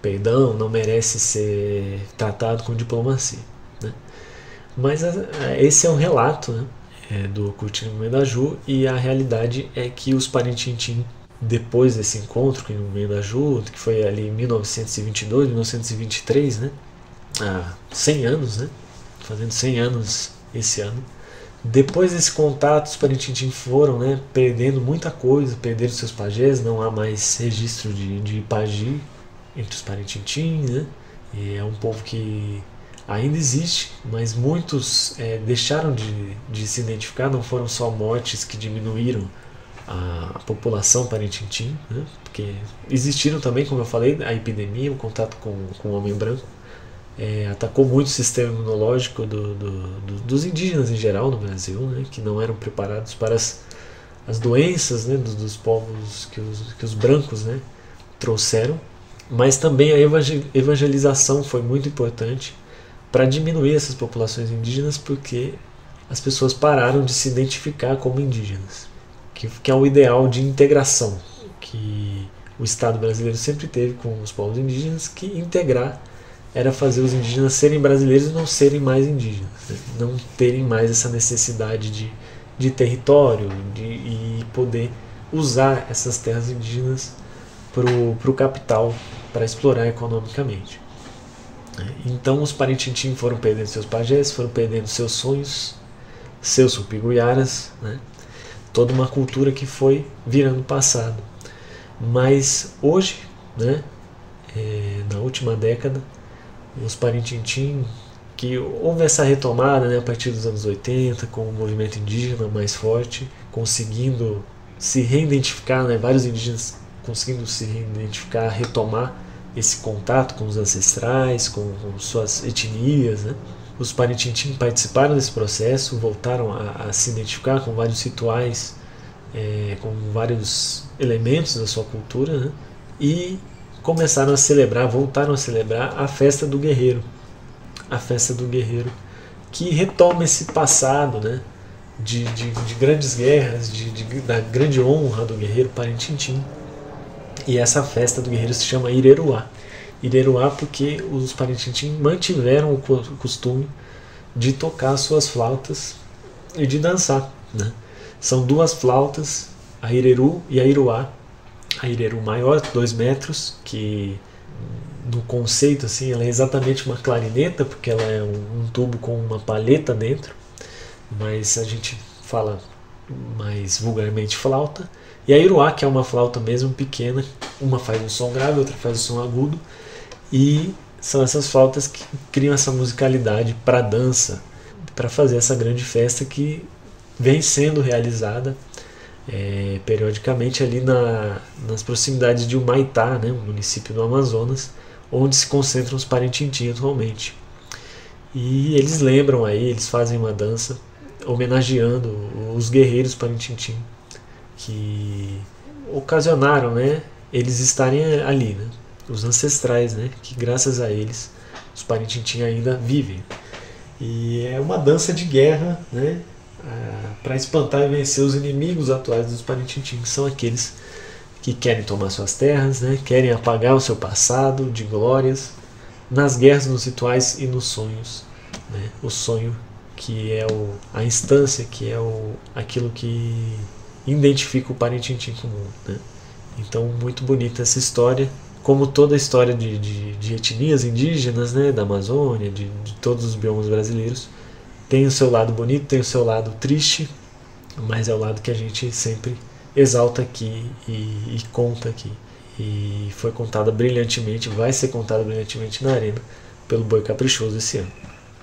Speaker 3: perdão, não merece ser tratado com diplomacia, né? Mas esse é um relato, né, do culto Nimue Daju, e a realidade é que os Parintintim, depois desse encontro com o Nimue Daju, que foi ali em 1922, 1923, né, há 100 anos, né, fazendo 100 anos esse ano. Depois desse contato, os Parintintim foram, né, perdendo muita coisa, perderam seus pajés, não há mais registro de pagi entre os Parintintim, né, e é um povo que ainda existe, mas muitos deixaram de se identificar, não foram só mortes que diminuíram a população Parintintim, né, porque existiram também, como eu falei, a epidemia, o contato com o homem branco, atacou muito o sistema imunológico dos indígenas em geral no Brasil, né, que não eram preparados para as doenças, né, dos povos que os brancos, né, trouxeram. Mas também a evangelização foi muito importante para diminuir essas populações indígenas, porque as pessoas pararam de se identificar como indígenas, que é o ideal de integração que o Estado brasileiro sempre teve com os povos indígenas, que integrar era fazer os indígenas serem brasileiros e não serem mais indígenas, né? Não terem mais essa necessidade de território e poder usar essas terras indígenas para o capital, para explorar economicamente. Então os Parintintim foram perdendo seus pajés, foram perdendo seus sonhos, seus supiguiaras, né? Toda uma cultura que foi virando passado. Mas hoje, né, na última década, os Parintintim, que houve essa retomada, né, a partir dos anos 80, com o movimento indígena mais forte, conseguindo se reidentificar, né, vários indígenas conseguindo se reidentificar, retomar esse contato com os ancestrais, com suas etnias, né. Os Parintintim participaram desse processo, voltaram a se identificar com vários rituais, com vários elementos da sua cultura, né, e começaram a celebrar, voltaram a celebrar a festa do guerreiro. A festa do guerreiro, que retoma esse passado, né, de grandes guerras, da grande honra do guerreiro Parintintim. E essa festa do guerreiro se chama Ireruá. Ireruá porque os Parintintim mantiveram o costume de tocar suas flautas e de dançar, né? São 2 flautas, a Ireru e a Iruá. A Ireru maior, 2 metros, que no conceito assim, ela é exatamente uma clarineta, porque ela é um tubo com uma palheta dentro, mas a gente fala mais vulgarmente flauta. E a Iruá, que é uma flauta mesmo pequena, uma faz um som grave, outra faz um som agudo, e são essas flautas que criam essa musicalidade para dança, para fazer essa grande festa que vem sendo realizada periodicamente ali nas proximidades de Humaitá, né, um município do Amazonas, onde se concentram os Parintintim atualmente. E eles lembram aí, eles fazem uma dança homenageando os guerreiros Parintintim que ocasionaram, né, eles estarem ali, né, os ancestrais, né, que graças a eles os Parintintim ainda vivem. E é uma dança de guerra, né, para espantar e vencer os inimigos atuais dos Parintintim, que são aqueles que querem tomar suas terras, né, querem apagar o seu passado de glórias nas guerras, nos rituais e nos sonhos, né, o sonho que é a instância, que é aquilo que identifica o Parintintim comum, né? Então, muito bonita essa história, como toda a história de etnias indígenas, né, da Amazônia, de todos os biomas brasileiros, tem o seu lado bonito, tem o seu lado triste, mas é o lado que a gente sempre exalta aqui e conta aqui. E foi contada brilhantemente, vai ser contada brilhantemente na Arena pelo Boi Caprichoso esse ano.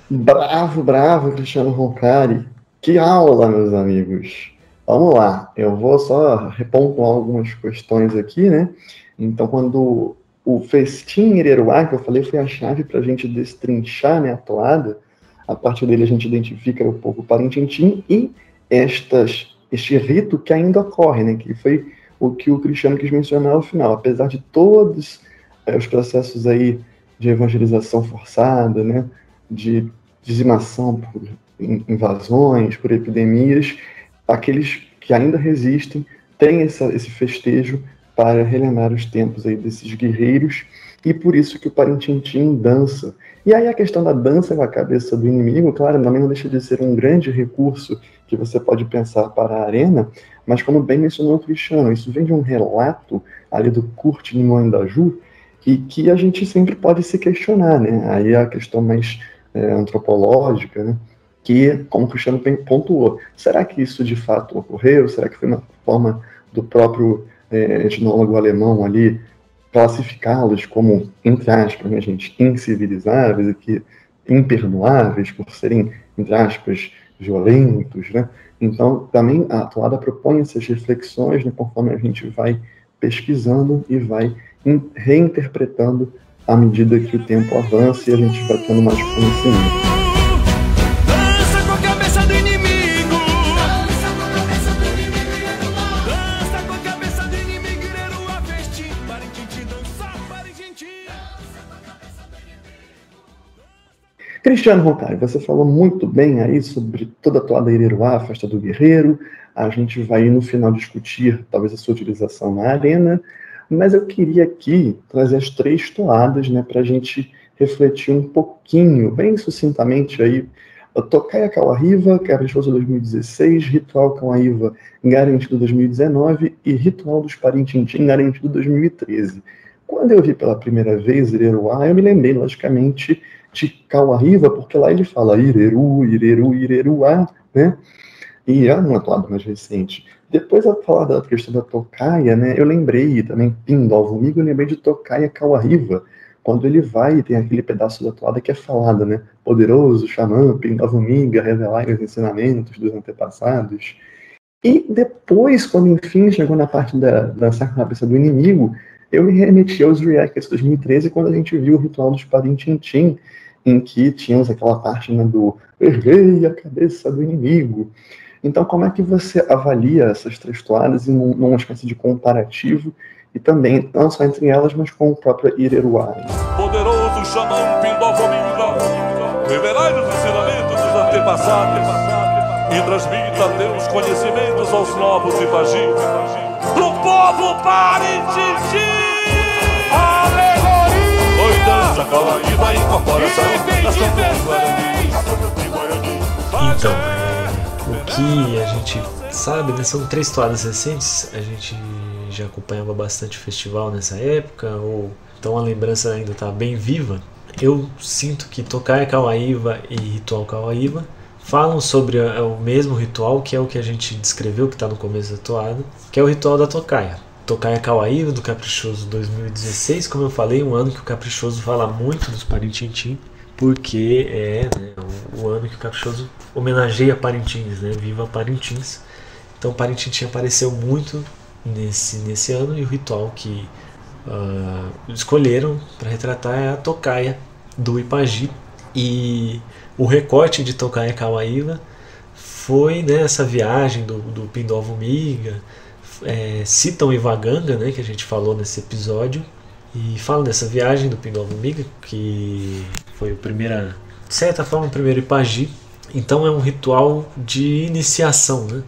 Speaker 2: Bravo, bravo, Cristiano Roncari. Que aula, meus amigos. Vamos lá, eu vou só repontuar algumas questões aqui, né? Então, quando o Festim Ireruá, que eu falei, foi a chave para a gente destrinchar, né, a toada, a partir dele a gente identifica um pouco o Parintintim e este rito que ainda ocorre, né? Que foi o que o Cristiano quis mencionar ao final. Apesar de todos os processos aí de evangelização forçada, né, de dizimação por invasões, por epidemias, aqueles que ainda resistem têm esse festejo para relembrar os tempos aí desses guerreiros, e por isso que o Parintintim dança. E aí a questão da dança com a cabeça do inimigo, claro, também não deixa de ser um grande recurso que você pode pensar para a Arena, mas como bem mencionou o Cristiano, isso vem de um relato ali do Kurt Nimoendaju, e que a gente sempre pode se questionar, né? Aí é a questão mais antropológica, né? Que, como o Cristiano pontuou, será que isso de fato ocorreu? Será que foi uma forma do próprio etnólogo alemão ali classificá-los como, entre aspas, né, gente, incivilizáveis e que imperdoáveis por serem, entre aspas, violentos, né? Então, também a toada propõe essas reflexões, né, conforme a gente vai pesquisando e vai reinterpretando à medida que o tempo avança e a gente vai tendo mais conhecimento.
Speaker 4: Dança com a cabeça do inimigo. Dança com a cabeça do inimigo. Ireruá Festim, Parintintim dança, Parintintim.
Speaker 2: Cristiano Roncari, você falou muito bem aí sobre toda a toada Ireruá, a festa do guerreiro. A gente vai no final discutir talvez a sua utilização na Arena, mas eu queria aqui trazer as 3 toadas, né, para a gente refletir um pouquinho, bem sucintamente aí, Tocaia Cauahiva, Caprichoso 2016, Ritual Cauahiva garantido 2019 e Ritual dos Parintintim garantido 2013. Quando eu vi pela primeira vez Ireruá, eu me lembrei, logicamente, de Cauahiva, porque lá ele fala Ireru, Ireru, Ireruá, né? E é uma toada mais recente. Depois, ao falar da questão da Tocaia, né, eu lembrei também, Pindó-Vomiga, eu lembrei de Tocaia Cauahiva, quando ele vai e tem aquele pedaço da toada que é falado, né? Poderoso xamã, Pindó-Vomiga, revelar os ensinamentos dos antepassados. E depois, quando enfim chegou na parte da dançar com a cabeça do inimigo, eu me remeti aos Reacts 2013, quando a gente viu o Ritual dos Parintintim, em que tínhamos aquela parte, né, do erguei a cabeça do inimigo. Então, como é que você avalia essas 3 toadas numa espécie de comparativo, e também, não só entre elas, mas com o próprio Ireruá?
Speaker 4: Poderoso xamã Pindó-Vomiga, revelai os ensinamentos dos antepassados e transmita teus conhecimentos aos novos Ipagi do povo Parintintim. Aleluia! Oi, dança, Cauahiva, incorpora essa
Speaker 3: Então, o que a gente sabe, né, são 3 toadas recentes. A gente já acompanhava bastante o festival nessa época, ou então a lembrança ainda está bem viva. Eu sinto que Tocaia Cauahiva e Ritual Cauahiva falam sobre o mesmo ritual, que é o que a gente descreveu, que está no começo da toada, que é o ritual da Tocaia. Tocaia Cauahiva, do Caprichoso 2016, como eu falei, um ano que o Caprichoso fala muito dos Parintintim, porque é, né, o ano que o Caprichoso homenageia Parintins, né, viva Parintins. Então Parintintim apareceu muito nesse ano, e o ritual que escolheram para retratar é a Tocaia do Ipagi. E o recorte de Tocaia Cauahiva foi, né, essa viagem do Pindova Miga. Citam Ivaganga, né, que a gente falou nesse episódio, e falam dessa viagem do Pindova Miga, que foi de certa forma, o primeiro Ipagi. Então é um ritual de iniciação, né,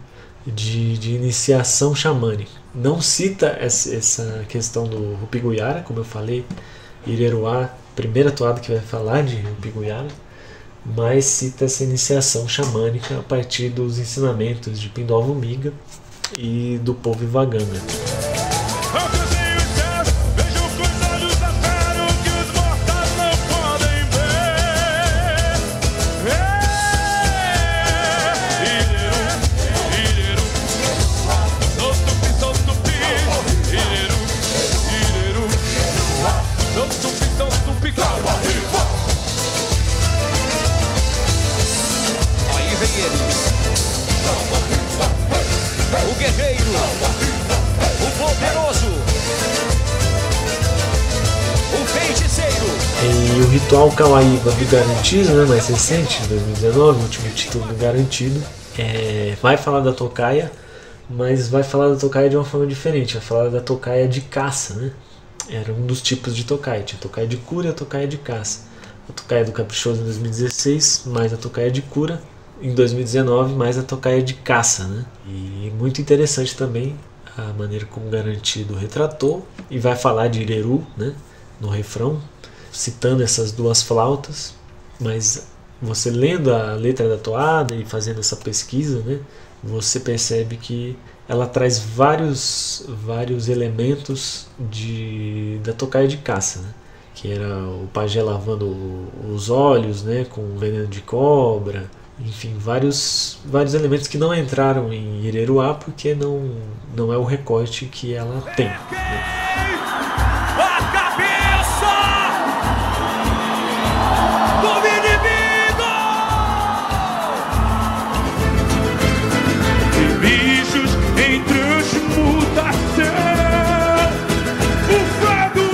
Speaker 3: de iniciação xamânica. Não cita essa questão do Rupiguyara, como eu falei, Ireruá, primeira toada que vai falar de Rupiguyara, mas cita essa iniciação xamânica a partir dos ensinamentos de Pindova Miga e do povo Ivaganga.
Speaker 5: O guerreiro, o poderoso, o feiticeiro.
Speaker 3: E o ritual Kawaiiva do Garantido, né, mais recente, 2019, o último título do Garantido, vai falar da tocaia, mas vai falar da tocaia de uma forma diferente. Vai falar da tocaia de caça, né? Era um dos tipos de tocaia. Tinha a tocaia de cura e a tocaia de caça. A tocaia do Caprichoso em 2016, mais a tocaia de cura. Em 2019, mais a tocaia de caça, né? E muito interessante também a maneira como o Garantido retratou, e vai falar de Ireru, né, no refrão, citando essas duas flautas. Mas você lendo a letra da toada e fazendo essa pesquisa, né, você percebe que ela traz vários elementos da tocaia de caça, né? Que era o pajé lavando os olhos, né, com veneno de cobra. Enfim, vários elementos que não entraram em Ireruá porque não é o recorte que ela tem, né?
Speaker 4: A cabeça do inimigo! E bichos em transmutação. O fogo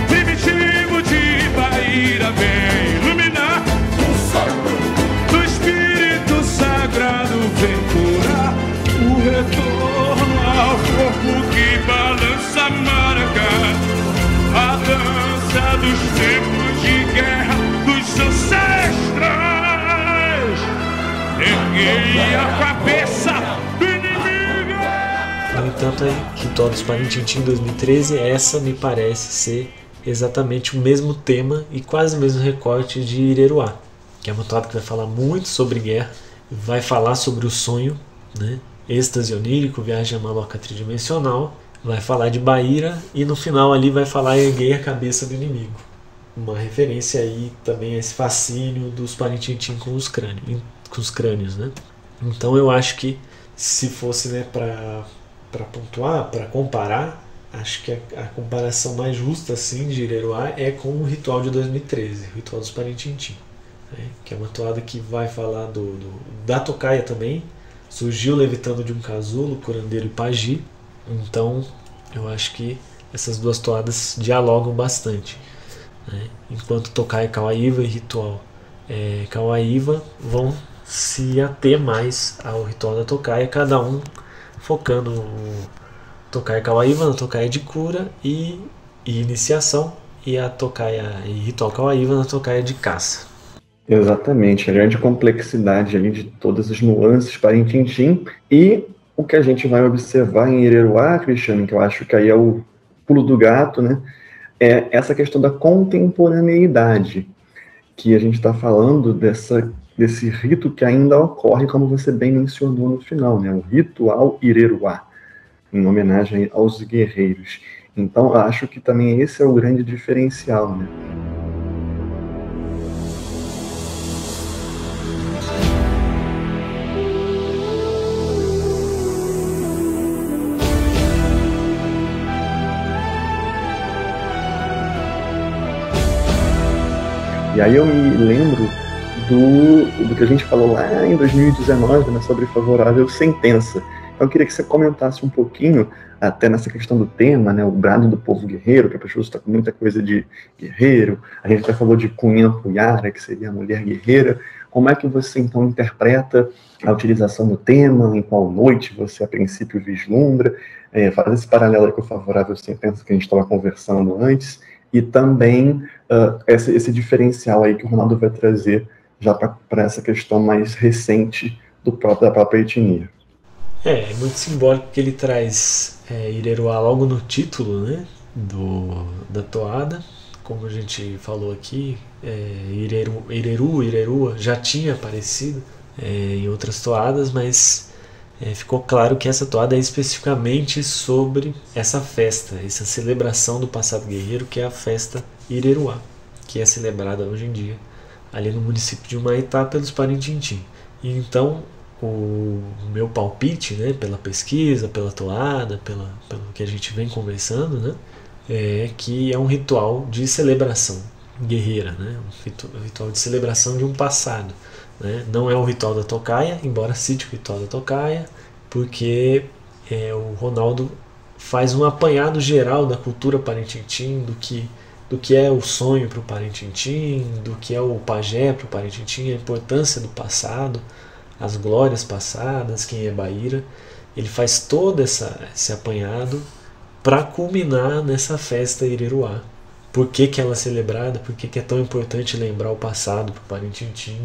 Speaker 4: primitivo de Baíra vem iluminar. Do Espírito Sagrado vem curar o retorno ao corpo que balança a maracá. A dança dos tempos de guerra dos ancestrais. Erguei a cabeça do inimigo.
Speaker 3: No entanto, Ritual dos Parintins 2013, essa me parece ser exatamente o mesmo tema e quase o mesmo recorte de Ireruá, que é uma toada que vai falar muito sobre guerra, vai falar sobre o sonho, né? Êxtase onírico, viagem à maloca tridimensional, vai falar de Baíra e no final ali vai falar erguei a cabeça do inimigo. Uma referência aí também a esse fascínio dos Parintins com os crânios, né? Então eu acho que se fosse, né, para pontuar, para comparar, acho que a comparação mais justa assim, de Ireruá é com o ritual de 2013, o Ritual dos Parintins. Que é uma toada que vai falar da tocaia também. Surgiu levitando de um casulo, curandeiro e pagi. Então eu acho que essas duas toadas dialogam bastante, né? Enquanto tocaia Kawaiiva e ritual Kawaiiva vão se ater mais ao ritual da tocaia, cada um focando no tocaia Kawaiiva, na tocaia de cura e iniciação, e a tocaia e ritual Kawaiiva na tocaia de caça.
Speaker 2: Exatamente, a grande complexidade ali de todas as nuances Parintintim, e o que a gente vai observar em Ireruá, Cristiano, que eu acho que aí é o pulo do gato, né, é essa questão da contemporaneidade, que a gente está falando desse rito que ainda ocorre, como você bem mencionou no final, né, o ritual Ireruá, em homenagem aos guerreiros. Então, eu acho que também esse é o grande diferencial, né. E aí eu me lembro do que a gente falou lá em 2019, né, sobre favorável sentença. Então eu queria que você comentasse um pouquinho, até nessa questão do tema, né, o brado do povo guerreiro, que a pessoa está com muita coisa de guerreiro. A gente até falou de Cunha Puyara, que seria a mulher guerreira. Como é que você então interpreta a utilização do tema, em qual noite você a princípio vislumbra, faz esse paralelo aí com o favorável sentença que a gente estava conversando antes, e também esse diferencial aí que o Ronaldo vai trazer já para essa questão mais recente da própria etnia.
Speaker 3: É muito simbólico que ele traz Ireruá logo no título, né, da toada. Como a gente falou aqui, Irerua já tinha aparecido em outras toadas, mas ficou claro que essa toada é especificamente sobre essa festa, essa celebração do passado guerreiro, que é a festa Ireruá, que é celebrada hoje em dia ali no município de Humaitá pelos Parintintins. E então o meu palpite, né, pela pesquisa, pela toada, pelo que a gente vem conversando, né, é que é um ritual de celebração guerreira, né, um ritual de celebração de um passado, né. Não é o ritual da tocaia, embora cite o ritual da tocaia, porque o Ronaldo faz um apanhado geral da cultura Parintintim, do que é o sonho para o Parintintim, do que é o pajé para o Parintintim, a importância do passado, as glórias passadas, quem é Baíra. Ele faz todo esse apanhado para culminar nessa festa Ireruá. Por que ela é celebrada? Por que é tão importante lembrar o passado para o Parintintim?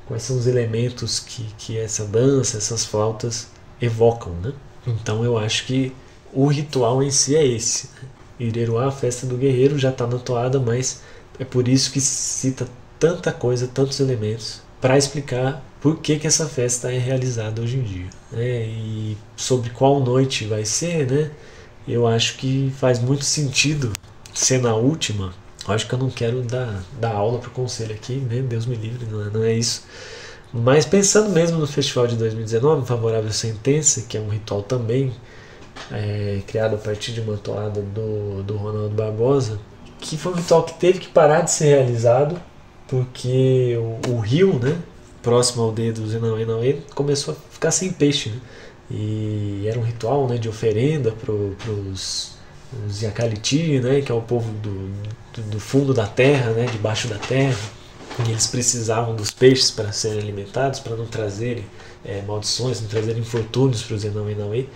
Speaker 3: Quais são os elementos que essa dança, essas flautas evocam, né? Então eu acho que o ritual em si é esse, né? Ireruá, a festa do guerreiro, já está na toada, mas é por isso que cita tanta coisa, tantos elementos, para explicar por que essa festa é realizada hoje em dia, né? E sobre qual noite vai ser, né? Eu acho que faz muito sentido ser na última. Eu acho que eu não quero dar aula para o conselho aqui, né? Deus me livre, não é isso. Mas pensando mesmo no festival de 2019, Favorável Sentença, que é um ritual também criado a partir de uma toada do Ronaldo Barbosa, que foi um ritual que teve que parar de ser realizado porque o rio, né, próximo ao aldeia do Zenauê, começou a ficar sem peixe, né? E era um ritual, né, de oferenda para os Yacaliti, né, que é o povo do fundo da terra, né, debaixo da terra, e eles precisavam dos peixes para serem alimentados, para não trazerem maldições, não trazerem infortúnios para o Zenauê.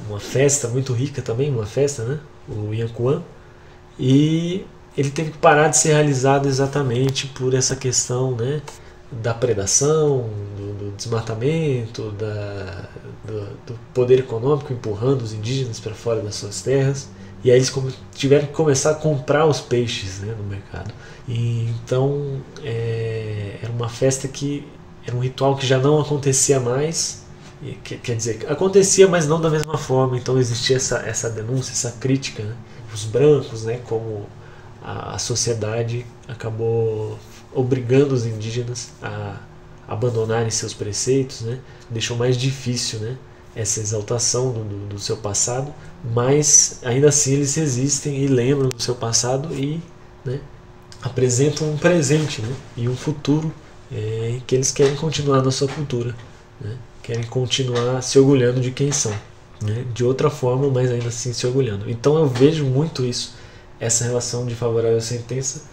Speaker 3: Uma festa muito rica também, uma festa, né, o Yancuã, e ele teve que parar de ser realizado exatamente por essa questão, né, da predação, do desmatamento, do poder econômico empurrando os indígenas para fora das suas terras, e aí eles tiveram que começar a comprar os peixes, né, no mercado. E então era uma festa que era um ritual que já não acontecia mais, quer dizer, acontecia, mas não da mesma forma. Então existia essa denúncia, essa crítica, né? Os brancos, né, como a sociedade acabou obrigando os indígenas a abandonarem seus preceitos, né? Deixou mais difícil, né, essa exaltação do seu passado, mas ainda assim eles resistem e lembram do seu passado e, né, apresentam um presente, né, e um futuro que eles querem continuar na sua cultura, né? Querem continuar se orgulhando de quem são, né? De outra forma, mas ainda assim se orgulhando. Então eu vejo muito isso, essa relação de Favorável Sentença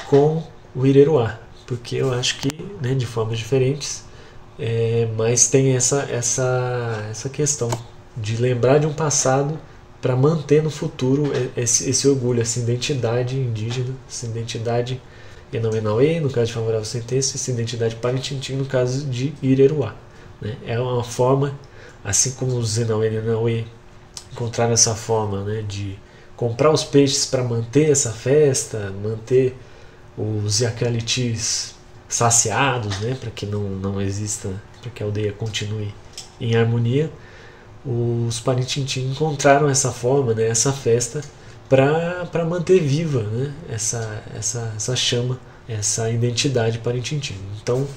Speaker 3: com o Ireruá, porque eu acho que, né, de formas diferentes, mas tem essa questão de lembrar de um passado para manter no futuro esse orgulho, essa identidade indígena, essa identidade Enauê, no caso de Favorável Sentença, essa identidade Parintintim, no caso de Ireruá, né? É uma forma, assim como os Enauê encontraram essa forma, né, de comprar os peixes para manter essa festa, manter os Yacalitis saciados, né, para que não exista, para que a aldeia continue em harmonia. Os Parintintim encontraram essa forma, né, essa festa, para manter viva, né, essa chama, essa identidade Parintintim. Então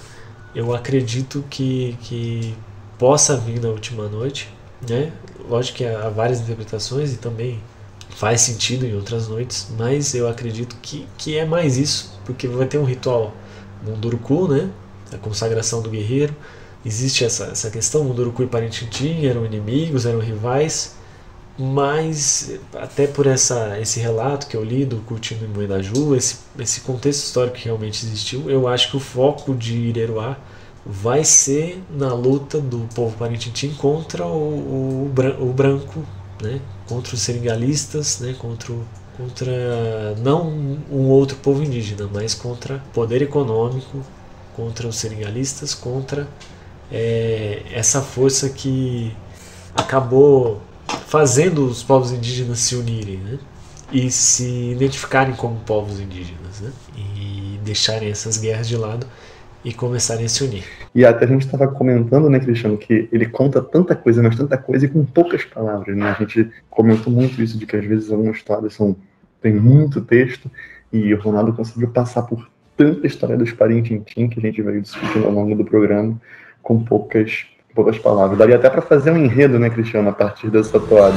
Speaker 3: eu acredito que possa vir na última noite, né? Lógico que há várias interpretações e também faz sentido em outras noites, mas eu acredito que é mais isso, porque vai ter um ritual Munduruku, né, a consagração do guerreiro. Existe essa questão, Munduruku e Parintintim eram inimigos, eram rivais, Mas até por esse relato que eu li do Coutinho e Moedaju, esse contexto histórico que realmente existiu, eu acho que o foco de Ireruá vai ser na luta do povo Parintins contra o branco, né? Contra os seringalistas, né? Contra não um outro povo indígena, mas contra o poder econômico, contra os seringalistas, contra essa força que acabou fazendo os povos indígenas se unirem, né? E se identificarem como povos indígenas, né? E deixarem essas guerras de lado e começarem a se unir.
Speaker 2: E até a gente estava comentando, né, Cristiano, que ele conta tanta coisa, mas tanta coisa e com poucas palavras, né? A gente comentou muito isso, de que às vezes algumas histórias tem muito texto, e o Ronaldo conseguiu passar por tanta história dos Parintins que a gente veio discutindo ao longo do programa, com poucas palavras. Daria até para fazer um enredo, né, Cristiano, a partir dessa toada.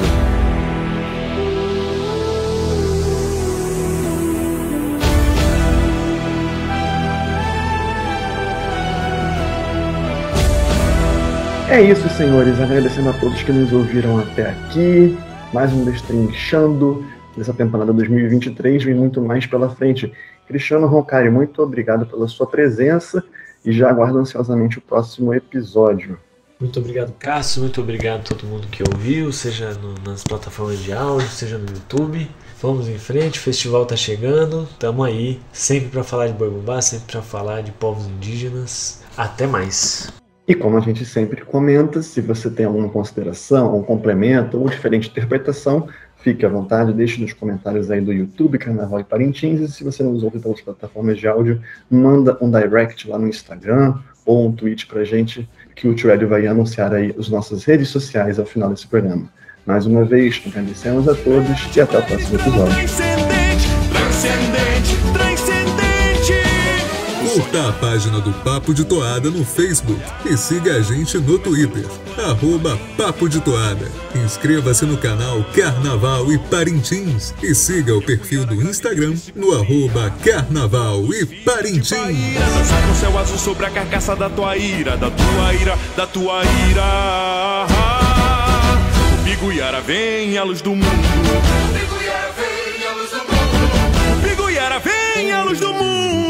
Speaker 2: É isso, senhores. Agradecendo a todos que nos ouviram até aqui. Mais um Destrinchando dessa temporada 2023. Vem muito mais pela frente. Cristiano Roncari, muito obrigado pela sua presença e já aguardo ansiosamente o próximo episódio.
Speaker 3: Muito obrigado, Cássio. Muito obrigado a todo mundo que ouviu, seja nas plataformas de áudio, seja no YouTube. Vamos em frente, o festival está chegando. Estamos aí, sempre para falar de Boi-Bumbá, sempre para falar de povos indígenas. Até mais.
Speaker 2: E como a gente sempre comenta, se você tem alguma consideração, um complemento ou diferente interpretação, fique à vontade, deixe nos comentários aí do YouTube, Carnaval e Parintins, e se você não nos ouve pelas plataformas de áudio, manda um direct lá no Instagram ou um tweet pra gente, que o Tio Hélio vai anunciar aí as nossas redes sociais ao final desse programa. Mais uma vez, agradecemos a todos e até o próximo episódio.
Speaker 6: Curta a página do Papo de Toada no Facebook e siga a gente no Twitter, @Papo de Toada. Inscreva-se no canal Carnaval e Parintins e siga o perfil do Instagram no @Carnaval e Parintins.
Speaker 4: Dançar com o céu azul sobre a carcaça da tua ira, da tua ira, da tua ira. O Biguiara vem à luz do mundo. O Biguiara vem à luz do mundo. O Biguiara vem à luz do mundo.